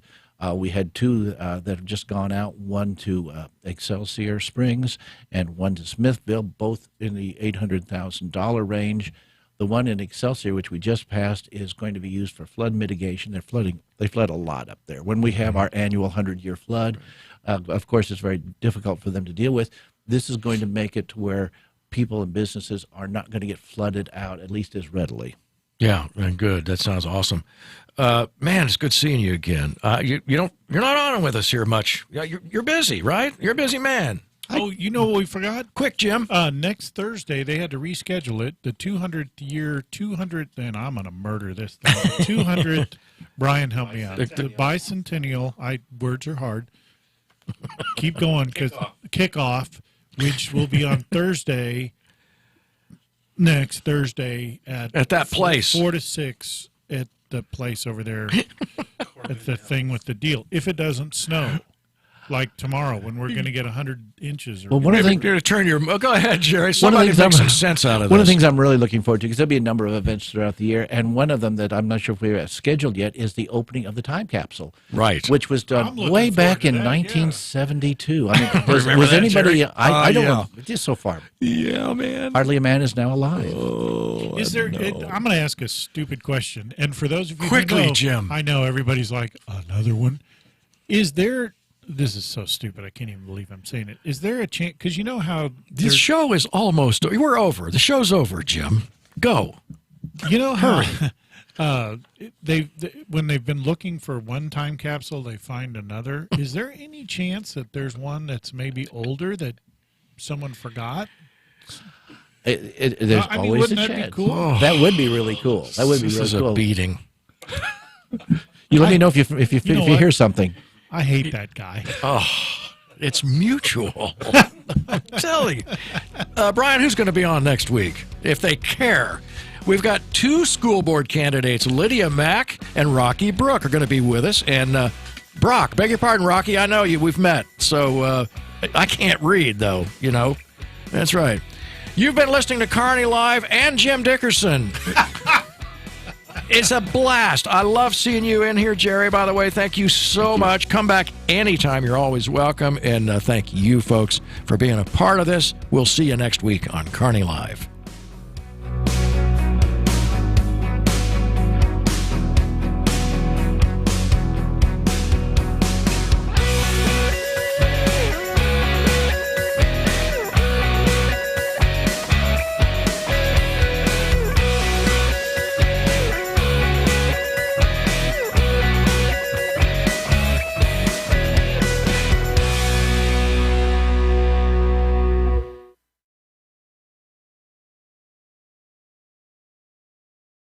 we had two that have just gone out, one to Excelsior Springs and one to Smithville, both in the $800,000 range. The one in Excelsior, which we just passed, is going to be used for flood mitigation. They flood a lot up there. When we have our annual 100-year flood, of course, it's very difficult for them to deal with. This is going to make it to where people and businesses are not going to get flooded out, at least as readily. Yeah, good. That sounds awesome. Man, it's good seeing you again. You're not on with us here much. Yeah, you're busy, right? You're a busy man. Oh, you know what we forgot? Quick, Jim. Next Thursday, they had to reschedule it. The 200th year, and I'm going to murder this thing. 200th, Brian, help me out. The bicentennial, words are hard. Keep going, because kickoff, which will be on Thursday, next Thursday at that place. 4 to 6 at the place over there. At the thing with the deal. If it doesn't snow. Like tomorrow, when we're going to get 100 inches. Well, one of the things, you're going to turn your. Go ahead, Jerry. Somebody make some sense out of this. One of the things I'm really looking forward to, because there'll be a number of events throughout the year, and one of them that I'm not sure if we have scheduled yet is the opening of the time capsule, right? Which was done way back in 1972. I mean, was that, anybody? Jerry? I don't know. Just so far, yeah, man. Hardly a man is now alive. Oh, is there? I'm going to ask a stupid question, and for those of you quickly, who know, Jim. I know everybody's like another one. Is there? This is so stupid. I can't even believe I'm saying it. Is there a chance? Because you know how this show is almost. We're over. The show's over, Jim. Go. You know how when they've been looking for one time capsule, they find another. Is there any chance that there's one that's maybe older that someone forgot? There's always a that chance. Be cool? Oh. That would be really cool. That would be really cool. This is a beating. You let me know if you hear something. I hate that guy. Oh, it's mutual. I'm telling you. Brian, who's going to be on next week? If they care. We've got two school board candidates, Lydia Mack and Rocky Brook, are going to be with us. And Brock, beg your pardon, Rocky, I know you. We've met. So I can't read, though, you know. That's right. You've been listening to Kearney Live and Jim Dickerson. It's a blast. I love seeing you in here, Jerry, by the way. Thank you so much. Come back anytime. You're always welcome. And thank you, folks, for being a part of this. We'll see you next week on Kearney Live.